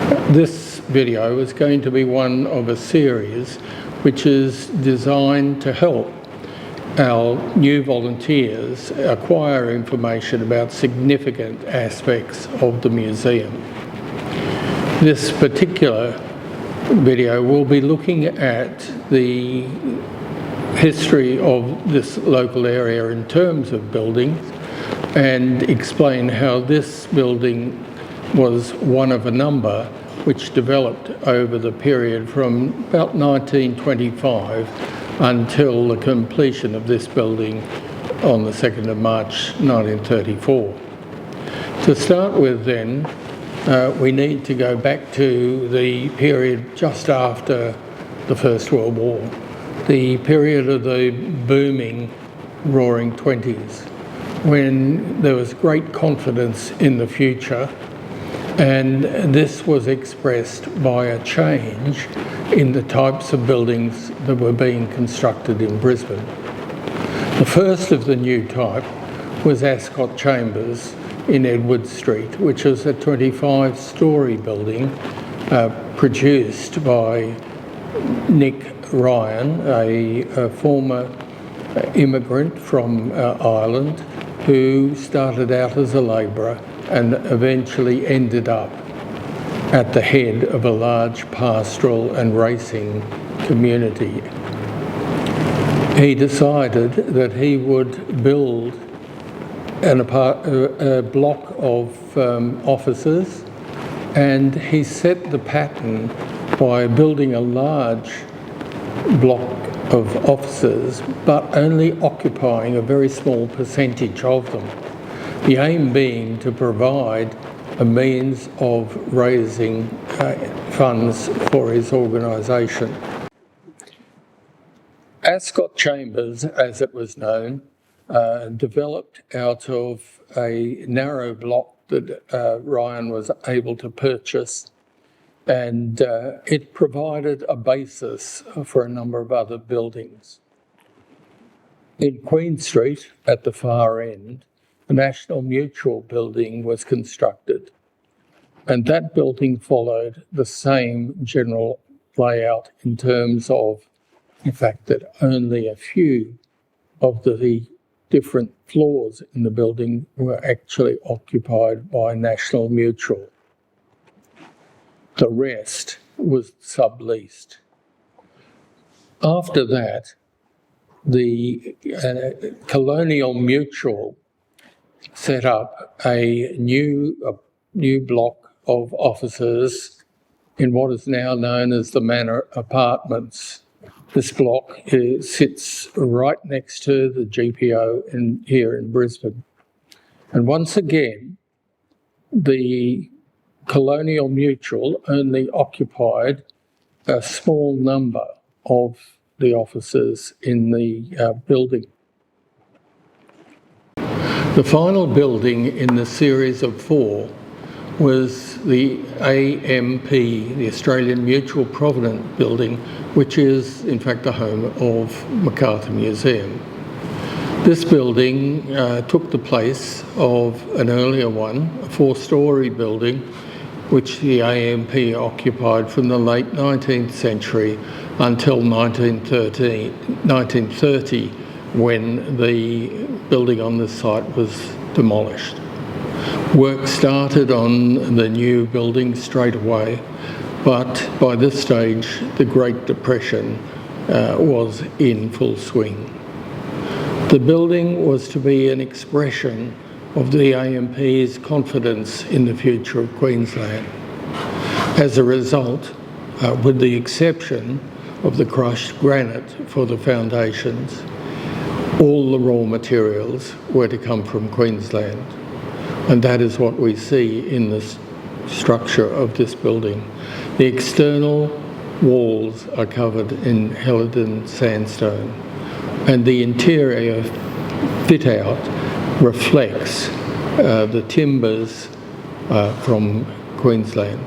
This video is going to be one of a series which is designed to help our new volunteers acquire information about significant aspects of the museum. This particular video will be looking at the history of this local area in terms of buildings and explain how this building was one of a number which developed over the period from about 1925 until the completion of this building on the 2nd of March 1934. To start with then, we need to go back to the period just after the First World War, the period of the booming Roaring Twenties, when there was great confidence in the future, and this was expressed by a change in the types of buildings that were being constructed in Brisbane. The first of the new type was Ascot Chambers in Edward Street, which was a 25-storey building produced by Nick Ryan, a former immigrant from Ireland who started out as a labourer and eventually ended up at the head of a large pastoral and racing community. He decided that he would build a block of offices, and he set the pattern by building a large block of offices but only occupying a very small percentage of them. The aim being to provide a means of raising funds for his organisation. Ascot Chambers, as it was known, developed out of a narrow block that Ryan was able to purchase, and it provided a basis for a number of other buildings. In Queen Street, at the far end, the National Mutual building was constructed, and that building followed the same general layout in terms of the fact that only a few of the different floors in the building were actually occupied by National Mutual. The rest was subleased. After that, the Colonial Mutual set up a new block of offices in what is now known as the Manor Apartments. This block sits right next to the GPO here in Brisbane. And once again, the Colonial Mutual only occupied a small number of the offices in the building. The final building in the series of 4 was the AMP, the Australian Mutual Provident building, which is in fact the home of MacArthur's Museum. This building took the place of an earlier one, a 4-storey building, which the AMP occupied from the late 19th century until 1930, when the building on this site was demolished. Work started on the new building straight away, but by this stage the Great Depression was in full swing. The building was to be an expression of the AMP's confidence in the future of Queensland. As a result, with the exception of the crushed granite for the foundations, all the raw materials were to come from Queensland. And that is what we see in the structure of this building. The external walls are covered in Helidon sandstone, and the interior fit-out reflects the timbers from Queensland.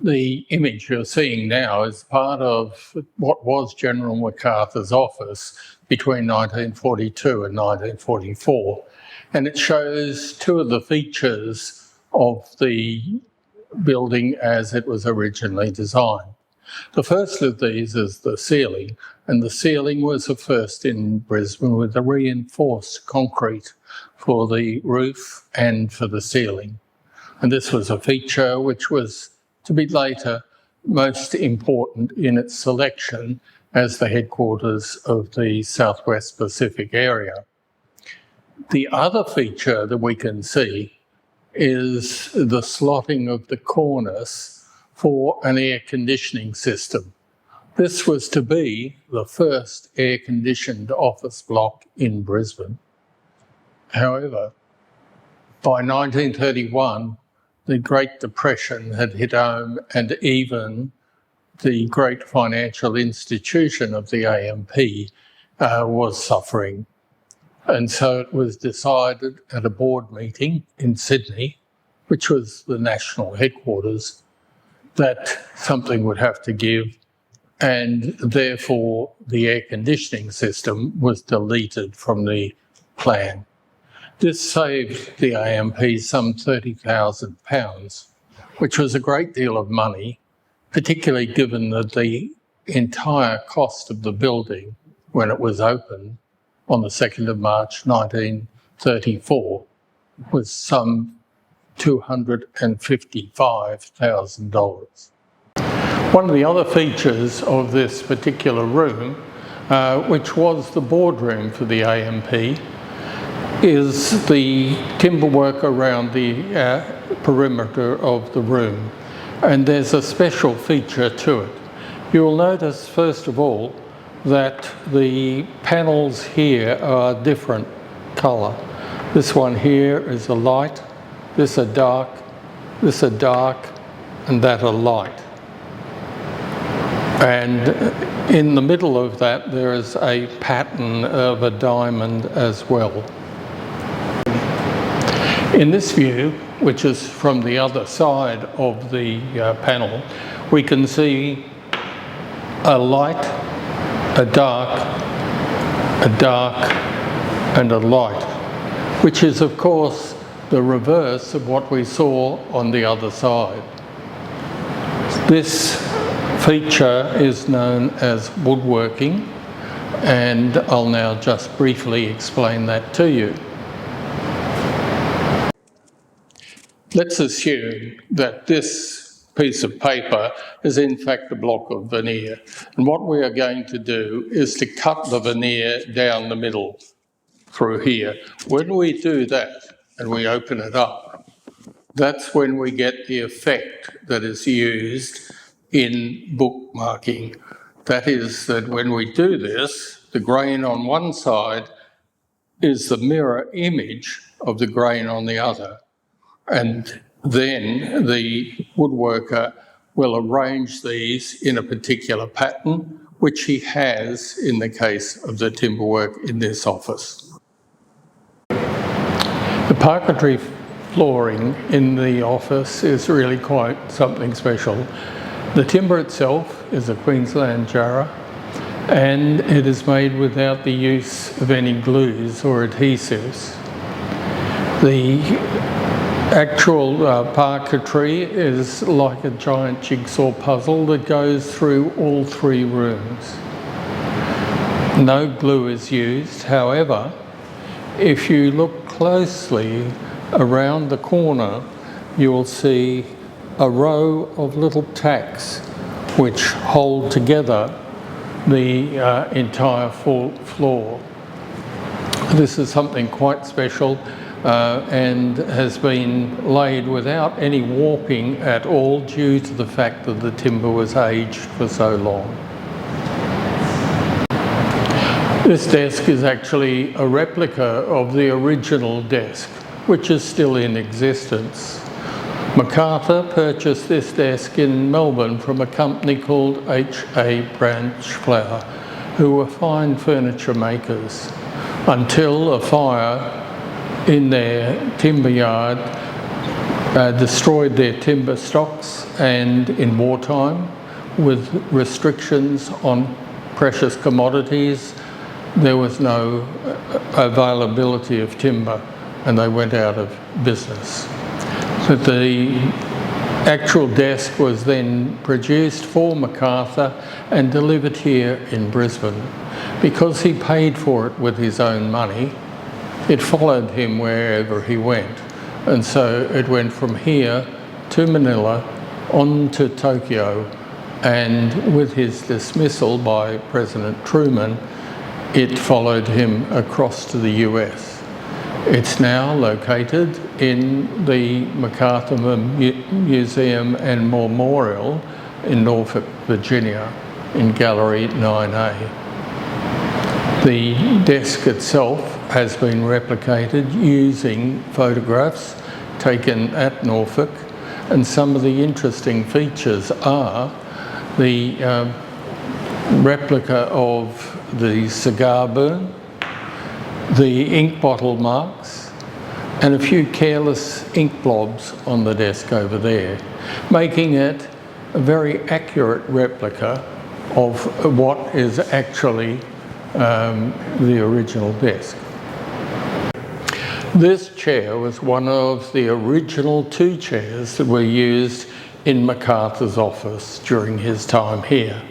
The image you're seeing now is part of what was General MacArthur's office between 1942 and 1944, and it shows two of the features of the building as it was originally designed. The first of these is the ceiling, and the ceiling was the first in Brisbane with the reinforced concrete for the roof and for the ceiling. And this was a feature which was to be later most important in its selection as the headquarters of the Southwest Pacific area. The other feature that we can see is the slotting of the cornice for an air conditioning system. This was to be the first air-conditioned office block in Brisbane. However, by 1931, the Great Depression had hit home, and even the great financial institution of the AMP was suffering. And so it was decided at a board meeting in Sydney, which was the national headquarters, that something would have to give, and therefore the air conditioning system was deleted from the plan. This saved the AMP some £30,000, which was a great deal of money, particularly given that the entire cost of the building when it was opened on the 2nd of March 1934 was some $255,000. One of the other features of this particular room, which was the boardroom for the AMP, is the timber work around the perimeter of the room. And there's a special feature to it. You'll notice, first of all, that the panels here are different colour. This one here is a light, this a dark, this a dark, and that a light. And in the middle of that, there is a pattern of a diamond as well. In this view, which is from the other side of the panel, we can see a light, a dark, and a light, which is, of course, the reverse of what we saw on the other side. This feature is known as woodworking, and I'll now just briefly explain that to you. Let's assume that this piece of paper is in fact a block of veneer, and what we are going to do is to cut the veneer down the middle through here. When we do that and we open it up, that's when we get the effect that is used in bookmarking. That is that when we do this, the grain on one side is the mirror image of the grain on the other. And then the woodworker will arrange these in a particular pattern, which he has in the case of the timber work in this office. The parquetry flooring in the office is really quite something special. The timber itself is a Queensland Jarrah, and it is made without the use of any glues or adhesives. The actual parquetry is like a giant jigsaw puzzle that goes through all three rooms. No glue is used. However, if you look closely around the corner, you will see a row of little tacks which hold together the entire floor. This is something quite special and has been laid without any warping at all due to the fact that the timber was aged for so long. This desk is actually a replica of the original desk, which is still in existence. MacArthur purchased this desk in Melbourne from a company called H.A. Branchflower, who were fine furniture makers, until a fire in their timber yard destroyed their timber stocks, and in wartime, with restrictions on precious commodities, there was no availability of timber and they went out of business. But the actual desk was then produced for MacArthur and delivered here in Brisbane. Because he paid for it with his own money, it followed him wherever he went. And so it went from here to Manila, on to Tokyo, and with his dismissal by President Truman, it followed him across to the US. It's now located in the MacArthur Museum and Memorial in Norfolk, Virginia, in Gallery 9A. The desk itself has been replicated using photographs taken at Norfolk, and some of the interesting features are the replica of the cigar burn, the ink bottle marks, and a few careless ink blobs on the desk over there, making it a very accurate replica of what is actually the original desk. This chair was one of the original 2 chairs that were used in MacArthur's office during his time here.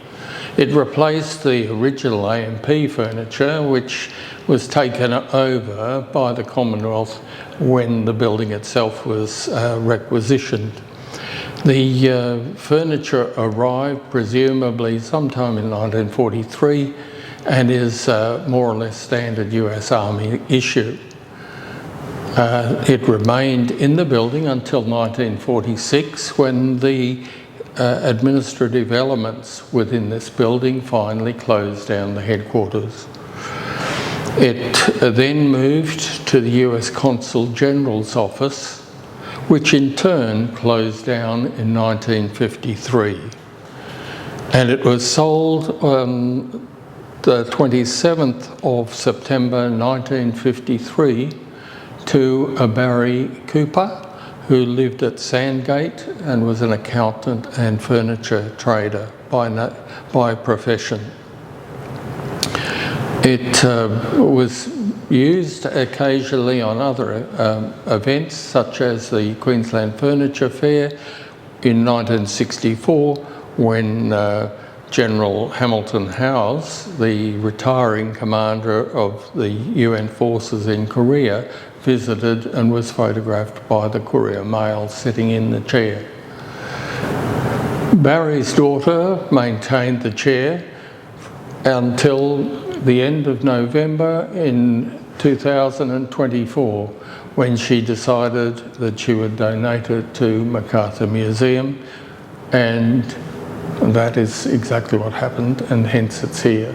It replaced the original AMP furniture, which was taken over by the Commonwealth when the building itself was requisitioned. The furniture arrived presumably sometime in 1943 and is more or less standard US Army issue. It remained in the building until 1946, when the administrative elements within this building finally closed down the headquarters. It then moved to the US Consul General's office, which in turn closed down in 1953. And it was sold on the 27th of September 1953 to a Barry Cooper, who lived at Sandgate and was an accountant and furniture trader by profession. It was used occasionally on other events, such as the Queensland Furniture Fair in 1964, when General Hamilton Howes, the retiring commander of the UN forces in Korea, visited and was photographed by the Courier Mail sitting in the chair. Barry's daughter maintained the chair until the end of November in 2024, when she decided that she would donate it to MacArthur Museum, and that is exactly what happened, and hence it's here.